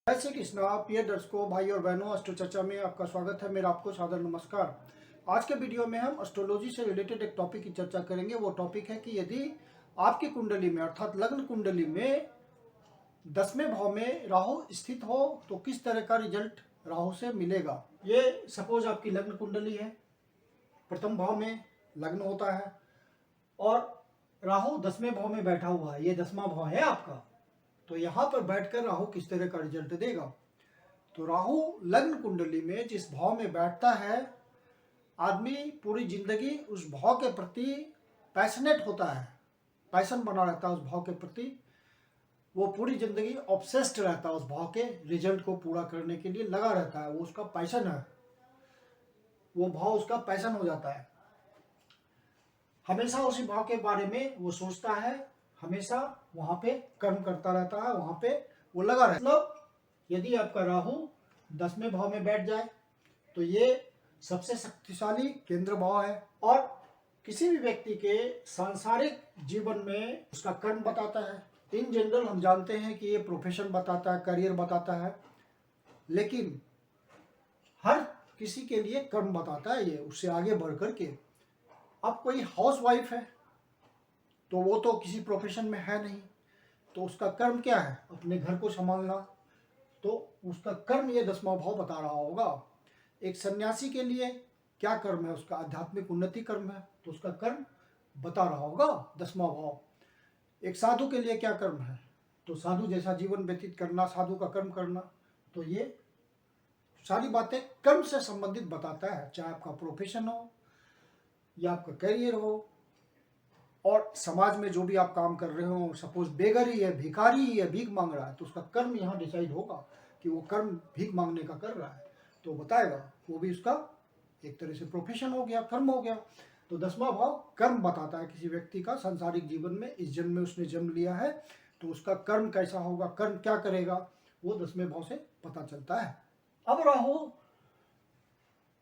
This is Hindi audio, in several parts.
जय श्री कृष्णा। प्रिय दर्शकों, भाई और बहनों, अस्ट्रो चर्चा में आपका स्वागत है। मेरा आपको सादर नमस्कार। आज के वीडियो में हम एस्ट्रोलॉजी से रिलेटेड एक टॉपिक की चर्चा करेंगे। वो टॉपिक है कि यदि आपकी कुंडली में अर्थात लग्न कुंडली में 10वें भाव में राहु स्थित हो तो किस तरह का रिजल्ट राहु से मिलेगा। ये सपोज आपकी लग्न कुंडली है, प्रथम भाव में लग्न होता है और राहु 10वें भाव में बैठा हुआ है। ये 10वां भाव है आपका। तो यहाँ पर बैठकर राहु किस तरह का रिजल्ट देगा। तो राहु लग्न कुंडली में जिस भाव में बैठता है, आदमी पूरी जिंदगी उस भाव के प्रति पैशनेट होता है, पैशन बना रहता है उस भाव के प्रति। वो पूरी जिंदगी ऑब्सेस्ड रहता है, उस भाव के रिजल्ट को पूरा करने के लिए लगा रहता है। वो उसका पैशन है, वो भाव उसका पैशन हो जाता है। हमेशा उसी भाव के बारे में वो सोचता है, हमेशा वहां पे कर्म करता रहता है, वहां पे वो लगा रहता है। मतलब यदि आपका राहु 10वें भाव में बैठ जाए तो ये सबसे शक्तिशाली केंद्र भाव है और किसी भी व्यक्ति के सांसारिक जीवन में उसका कर्म बताता है। इन जनरल हम जानते हैं कि ये प्रोफेशन बताता है, करियर बताता है, लेकिन हर किसी के लिए कर्म बताता है ये, उससे आगे बढ़ करके। अब कोई हाउस वाइफ है तो वो तो किसी प्रोफेशन में है नहीं, तो उसका कर्म क्या है? अपने घर को संभालना। तो उसका कर्म ये 10वां भाव बता रहा होगा। एक सन्यासी के लिए क्या कर्म है? उसका आध्यात्मिक उन्नति कर्म है, तो उसका कर्म बता रहा होगा 10वां भाव। एक साधु के लिए क्या कर्म है? तो साधु जैसा जीवन व्यतीत करना, साधु का कर्म करना। तो ये सारी बातें कर्म से संबंधित बताता है, चाहे आपका प्रोफेशन हो या आपका करियर हो और समाज में जो भी आप काम कर रहे हो। सपोज बेगरी है, भिखारी ही है, भीख मांग रहा है, तो उसका कर्म यहाँ डिसाइड होगा कि वो कर्म भीख मांगने का कर रहा है, तो बताएगा। वो भी उसका एक तरह से प्रोफेशन हो गया, कर्म हो गया। तो 10वां भाव कर्म बताता है किसी व्यक्ति का सांसारिक जीवन में। इस जन्म में उसने जन्म लिया है तो उसका कर्म कैसा होगा, कर्म क्या करेगा, वो 10वें भाव से पता चलता है। अब राहु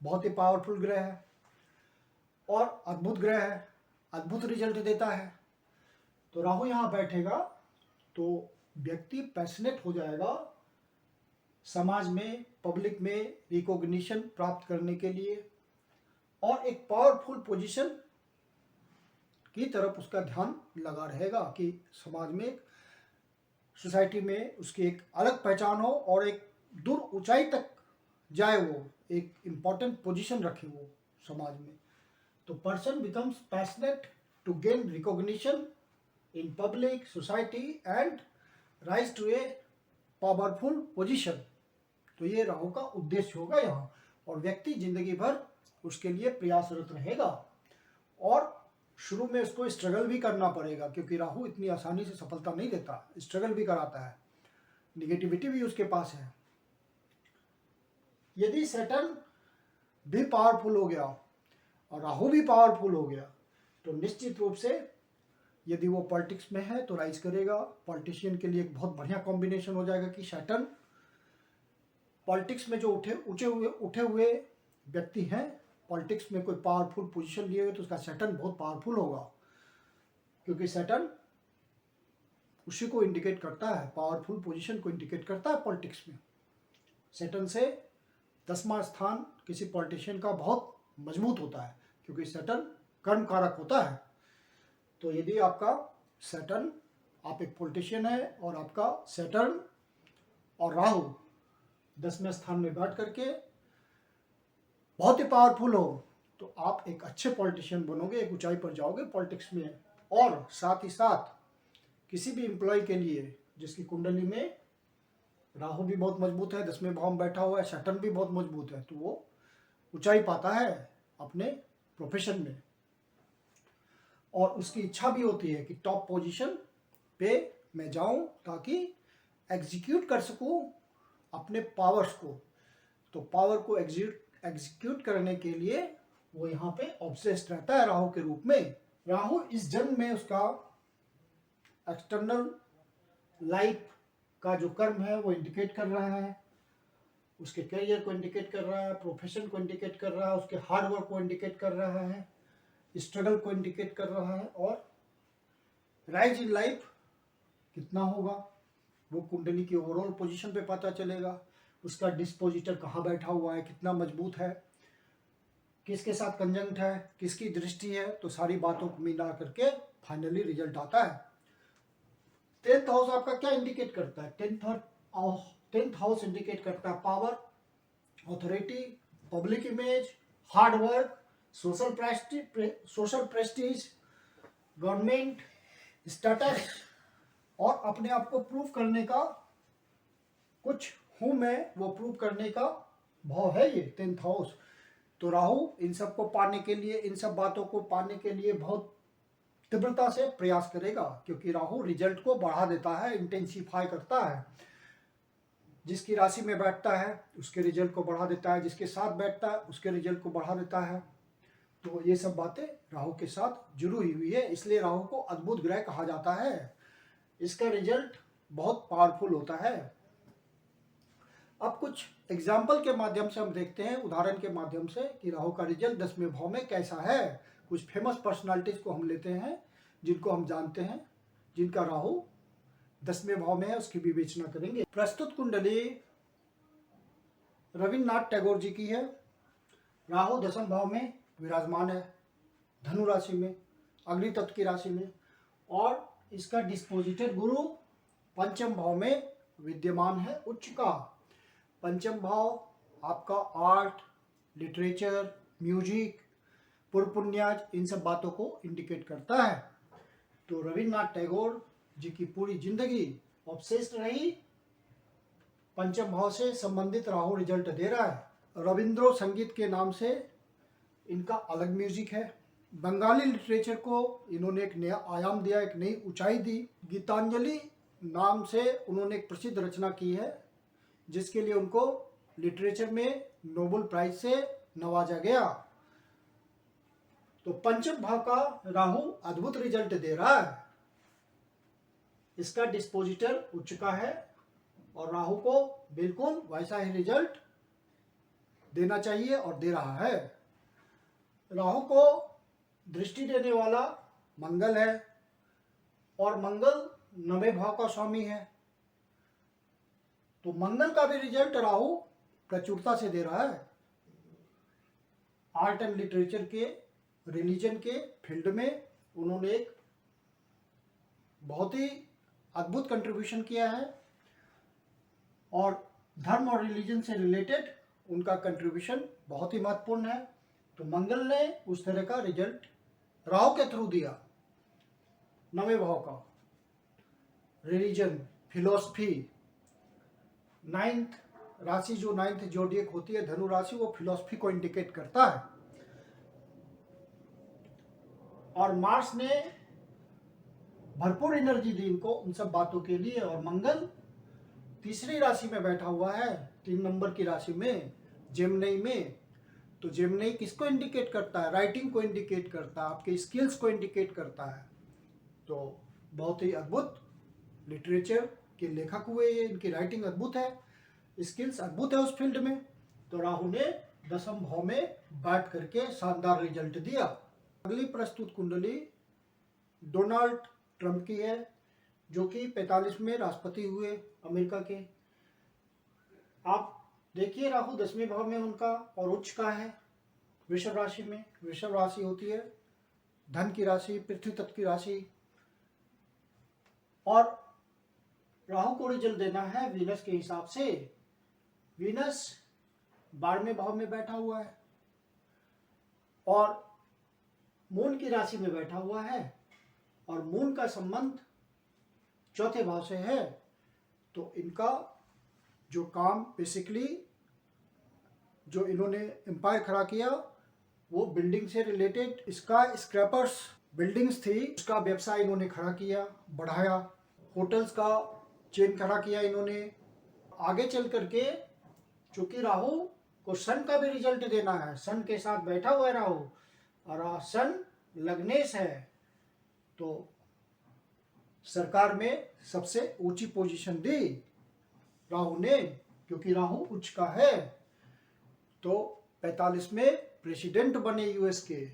बहुत ही पावरफुल ग्रह है और अद्भुत ग्रह है, अद्भुत रिजल्ट देता है। तो राहु यहाँ बैठेगा तो व्यक्ति पैशनेट हो जाएगा समाज में, पब्लिक में रिकॉग्निशन प्राप्त करने के लिए और एक पावरफुल पोजीशन की तरफ उसका ध्यान लगा रहेगा कि समाज में, सोसाइटी में उसकी एक अलग पहचान हो और एक दूर ऊंचाई तक जाए, वो एक इम्पॉर्टेंट पोजीशन रखे वो समाज में। तो person becomes passionate to gain recognition in public society and rise to a powerful position। तो ये राहु का उद्देश्य होगा यहाँ, और व्यक्ति जिंदगी भर उसके लिए प्रयासरत रहेगा और शुरू में उसको स्ट्रगल भी करना पड़ेगा, क्योंकि राहु इतनी आसानी से सफलता नहीं देता, स्ट्रगल भी कराता है, निगेटिविटी भी उसके पास है। यदि सैटर्न भी पावरफुल हो गया और राहु भी पावरफुल हो गया तो निश्चित रूप से यदि वो पॉलिटिक्स में है तो राइज करेगा। पॉलिटिशियन के लिए एक बहुत बढ़िया कॉम्बिनेशन हो जाएगा कि सैटर्न पॉलिटिक्स में जो उठे हुए व्यक्ति हैं, पॉलिटिक्स में कोई पावरफुल पोजीशन लिए हुए, तो उसका सैटर्न बहुत पावरफुल होगा, क्योंकि सैटर्न उसी को इंडिकेट करता है, पावरफुल पोजीशन को इंडिकेट करता है पॉलिटिक्स में। सैटर्न से 10वां स्थान किसी पॉलिटिशियन का बहुत मजबूत होता है, क्योंकि सैटर्न कर्म कारक होता है। तो यदि आपका सैटर्न, आप एक पॉलिटिशियन है और आपका सैटर्न और राहु 10वें स्थान में बैठ करके बहुत ही पावरफुल हो, तो आप एक अच्छे पॉलिटिशियन बनोगे, एक ऊंचाई पर जाओगे पॉलिटिक्स में। और साथ ही साथ किसी भी एम्प्लॉय के लिए जिसकी कुंडली में राहु भी बहुत मजबूत है, 10वें भाव में बैठा हुआ है, सैटर्न भी बहुत मजबूत है, तो वो ऊंचाई पाता है अपने प्रोफेशन में और उसकी इच्छा भी होती है कि टॉप पोजीशन पे मैं जाऊं ताकि एग्जीक्यूट कर सकूं अपने पावर्स को। तो पावर को एग्जीक्यूट करने के लिए वो यहाँ पे ऑब्सेस्ड रहता है राहु के रूप में। राहु इस जन्म में उसका एक्सटर्नल लाइफ का जो कर्म है वो इंडिकेट कर रहा है, उसके करियर को इंडिकेट कर रहा है, प्रोफेशन को इंडिकेट कर रहा है, उसके हार्ड वर्क को इंडिकेट कर रहा है, स्ट्रगल को इंडिकेट कर रहा है, और राइज इन लाइफ कितना होगा, वो कुंडली की ओवरऑल पोजीशन पे पता चलेगा। उसका डिस्पोजिटर कहाँ बैठा हुआ है, कितना मजबूत है, किसके साथ कंजंक्ट है, किसकी दृष्टि है, तो सारी बातों को मिला करके फाइनली रिजल्ट आता है। 10th हाउस आपका क्या इंडिकेट करता है? 10th हाउस इंडिकेट करता है power, authority, public image, hard work, social Prestige, government status और अपने आप को प्रूव करने का, कुछ हूं मैं वो प्रूव करने का भाव है ये 10th हाउस। तो राहु इन सब को पाने के लिए, इन सब बातों को पाने के लिए बहुत तीव्रता से प्रयास करेगा, क्योंकि राहु रिजल्ट को बढ़ा देता है, इंटेंसिफाई करता है। जिसकी राशि में बैठता है उसके रिजल्ट को बढ़ा देता है, जिसके साथ बैठता है उसके रिजल्ट को बढ़ा देता है। तो ये सब बातें राहु के साथ जुड़ी हुई है, इसलिए राहु को अद्भुत ग्रह कहा जाता है। इसका रिजल्ट बहुत पावरफुल होता है। अब कुछ एग्जाम्पल के माध्यम से हम देखते हैं, उदाहरण के माध्यम से, कि राहु का रिजल्ट 10वें भाव में कैसा है। कुछ फेमस पर्सनालिटीज को हम लेते हैं जिनको हम जानते हैं, जिनका राहु 10वें भाव में है, उसकी विवेचना करेंगे। प्रस्तुत कुंडली रविन्द्रनाथ टैगोर जी की है। राहु 10वें भाव में विराजमान है, धनु राशि में, अग्नि तत्व की राशि में, और इसका डिस्पोजिटर गुरु 5वें भाव में विद्यमान है, उच्च का। 5वां भाव आपका आर्ट, लिटरेचर, म्यूजिक, पूर्व पुण्याज, इन सब बातों को इंडिकेट करता है। तो रविन्द्रनाथ टैगोर जी की पूरी जिंदगी ऑब्सेस्ड रही, 5वें भाव से संबंधित राहु रिजल्ट दे रहा है। रविंद्रो संगीत के नाम से इनका अलग म्यूजिक है। बंगाली लिटरेचर को इन्होंने एक नया आयाम दिया, एक नई ऊंचाई दी। गीतांजलि नाम से उन्होंने एक प्रसिद्ध रचना की है, जिसके लिए उनको लिटरेचर में नोबेल प्राइज से नवाजा गया। तो 5वें भाव का राहु अद्भुत रिजल्ट दे रहा है। इसका डिस्पोजिटर उच्च का है और राहु को बिल्कुल वैसा ही रिजल्ट देना चाहिए और दे रहा है। राहु को दृष्टि देने वाला मंगल है और मंगल 9वें भाव का स्वामी है। तो मंगल का भी रिजल्ट राहु प्रचुरता से दे रहा है। आर्ट एंड लिटरेचर के, रिलीजन के फील्ड में उन्होंने एक बहुत ही अद्भुत कंट्रीब्यूशन किया है और धर्म और रिलीजन से रिलेटेड उनका कंट्रीब्यूशन बहुत ही महत्वपूर्ण है। तो मंगल ने उस तरह का रिजल्ट राहु के थ्रू दिया। 9वें भाव का रिलीजन, फिलोसफी, 9th राशि, जो 9th जोडियक होती है धनु राशि, वो फिलोसफी को इंडिकेट करता है। और मार्स ने भरपूर एनर्जी दी इनको उन सब बातों के लिए। और मंगल तीसरी राशि में बैठा हुआ है, 3 नंबर की राशि में, जेमिनी में। तो जेमिनी किसको इंडिकेट करता है? राइटिंग को इंडिकेट करता है, आपके स्किल्स को इंडिकेट करता है। तो बहुत ही अद्भुत लिटरेचर के लेखक हुए ये, इनकी राइटिंग अद्भुत है, स्किल्स अद्भुत है उस फील्ड में। तो राहु ने 10वें भाव में बैठ करके शानदार रिजल्ट दिया। अगली प्रस्तुत कुंडली डोनाल्ड ट्रंप की है, जो कि 45 में राष्ट्रपति हुए अमेरिका के। आप देखिए राहु 10वें भाव में उनका और उच्च का है, वृषभ राशि में। वृषभ राशि होती है धन की राशि, पृथ्वी तत्व की राशि। और राहु को रिजल्ट देना है वीनस के हिसाब से। वीनस 12वें भाव में बैठा हुआ है और मून की राशि में बैठा हुआ है, और मून का संबंध 4थे भाव से है। तो इनका जो काम बेसिकली जो इन्होंने एम्पायर खड़ा किया वो बिल्डिंग से रिलेटेड, स्काई स्क्रैपर्स बिल्डिंग्स थी, उसका व्यवसाय इन्होंने खड़ा किया, बढ़ाया। होटल्स का चेन खड़ा किया इन्होंने। आगे चल करके चूंकि राहु को सन का भी रिजल्ट देना है, सन के साथ बैठा हुआ है राहु, और सन लग्नेश है, तो सरकार में सबसे ऊंची पोजीशन दी राहु ने, क्योंकि राहु उच्च का है। तो 45 में प्रेसिडेंट बने यूएस के,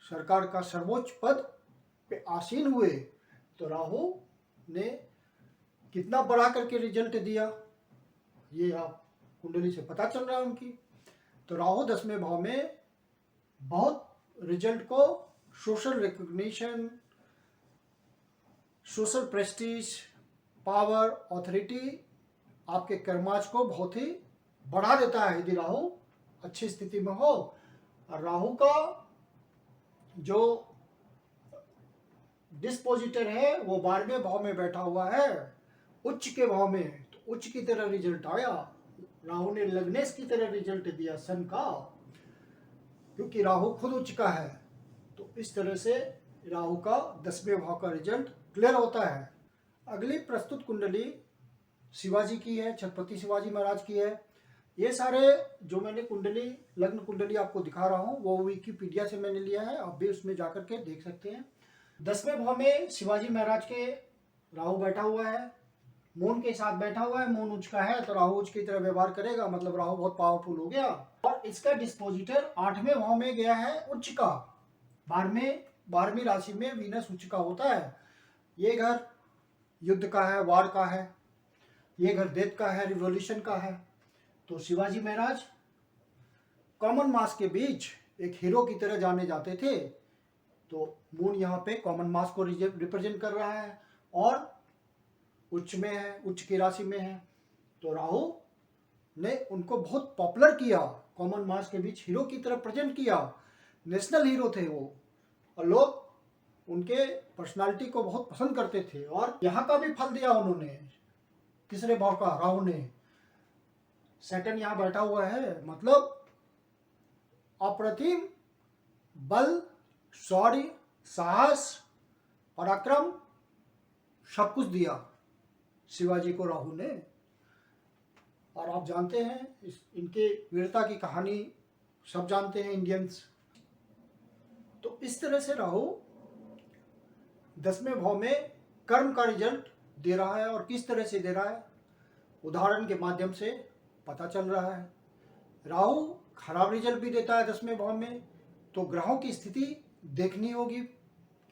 सरकार का सर्वोच्च पद पे आसीन हुए। तो राहु ने कितना बढ़ा करके रिजल्ट दिया, ये आप कुंडली से पता चल रहा है उनकी। तो राहु 10वें भाव में बहुत रिजल्ट को, social recognition, social Prestige, power, authority, आपके कर्माज को बहुत ही बढ़ा देता है यदि राहु अच्छी स्थिति में हो। और राहु का जो डिस्पोजिटर है वो 12वें भाव में बैठा हुआ है, उच्च के भाव में। तो उच्च की तरह रिजल्ट आया, राहु ने लग्नेश की तरह रिजल्ट दिया सन का, क्योंकि राहु खुद उच्च का है। तो इस तरह से राहु का 10वें भाव का रिजल्ट क्लियर होता है। अगली प्रस्तुत कुंडली शिवाजी की है, छत्रपति शिवाजी महाराज की है। ये सारे जो मैंने कुंडली, लग्न कुंडली आपको दिखा रहा हूँ वो विकिपीडिया से मैंने लिया है, आप भी उसमें जाकर के देख सकते हैं। 10वें भाव में शिवाजी महाराज के राहु बैठा हुआ है, मून के साथ बैठा हुआ है। मून उच्च का है तो राहु उच्च की तरह व्यवहार करेगा, मतलब राहु बहुत पावरफुल हो गया। और इसका डिस्पोजिटर 8वें भाव में गया है उच्च का, 12वीं राशि में वीनस उच्च का होता है। ये घर युद्ध का है, वार का है, ये घर डेथ का है, रिवॉल्यूशन का है। तो शिवाजी महाराज कॉमन मास के बीच एक हीरो की तरह जाने जाते थे। तो मून यहाँ पे कॉमन मास को रिप्रेजेंट कर रहा है और उच्च में है, उच्च की राशि में है। तो राहु ने उनको बहुत पॉपुलर किया, कॉमन मास के बीच हीरो की तरह प्रेजेंट किया, नेशनल हीरो थे वो, और लोग उनके पर्सनालिटी को बहुत पसंद करते थे। और यहाँ का भी फल दिया उन्होंने, तीसरे भाव का राहु ने। सैटर्न यहाँ बैठा हुआ है, मतलब अप्रतिम बल, शौर्य, साहस, पराक्रम सब कुछ दिया शिवाजी को राहु ने। और आप जानते हैं इनके वीरता की कहानी सब जानते हैं इंडियंस। तो इस तरह से राहु 10वें भाव में कर्म का रिजल्ट दे रहा है। और किस तरह से दे रहा है, उदाहरण के माध्यम से पता चल रहा है। राहु खराब रिजल्ट भी देता है 10वें भाव में, तो ग्रहों की स्थिति देखनी होगी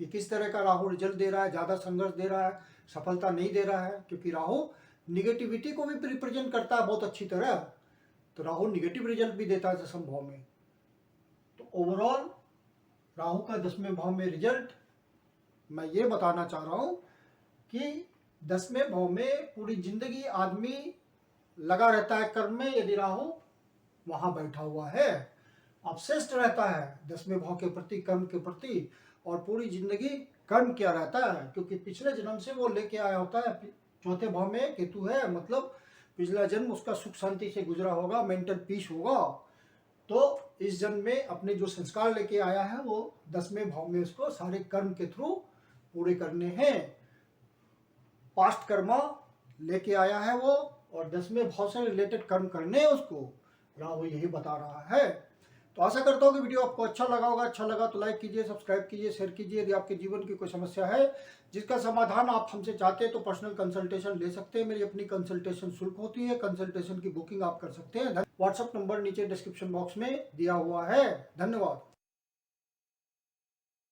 कि किस तरह का राहु रिजल्ट दे रहा है। ज़्यादा संघर्ष दे रहा है, सफलता नहीं दे रहा है, क्योंकि राहु निगेटिविटी को भी रिप्रेजेंट करता है बहुत अच्छी तरह। तो राहु निगेटिव रिजल्ट भी देता है 10वें भाव में। तो ओवरऑल राहु का 10वें भाव में रिजल्ट मैं ये बताना चाह रहा हूँ कि 10वें भाव में पूरी जिंदगी आदमी लगा रहता है कर्म में, यदि राहु वहां बैठा हुआ है, ऑब्सेस्ड रहता है 10वें भाव के प्रति, कर्म के प्रति, और पूरी जिंदगी कर्म किया रहता है, क्योंकि पिछले जन्म से वो लेके आया होता है। 4थे भाव में केतु है, मतलब पिछला जन्म उसका सुख शांति से गुजरा होगा, मेंटल पीस होगा। तो इस जन्म में अपने जो संस्कार लेके आया है वो 10वें भाव में उसको सारे कर्म के थ्रू पूरे करने हैं। पास्ट कर्मा लेके आया है वो, और 10वें भाव से रिलेटेड कर्म करने हैं उसको, राहु यही बता रहा है। तो आशा करता हूँ कि वीडियो आपको अच्छा लगा होगा। अच्छा लगा तो लाइक कीजिए, सब्सक्राइब कीजिए, शेयर कीजिए। यदि आपके जीवन की कोई समस्या है जिसका समाधान आप हमसे चाहते हैं तो पर्सनल कंसल्टेशन ले सकते हैं। मेरी अपनी कंसल्टेशन शुल्क होती है, कंसल्टेशन की बुकिंग आप कर सकते हैं। व्हाट्सएप नंबर नीचे डिस्क्रिप्शन बॉक्स में दिया हुआ है। धन्यवाद।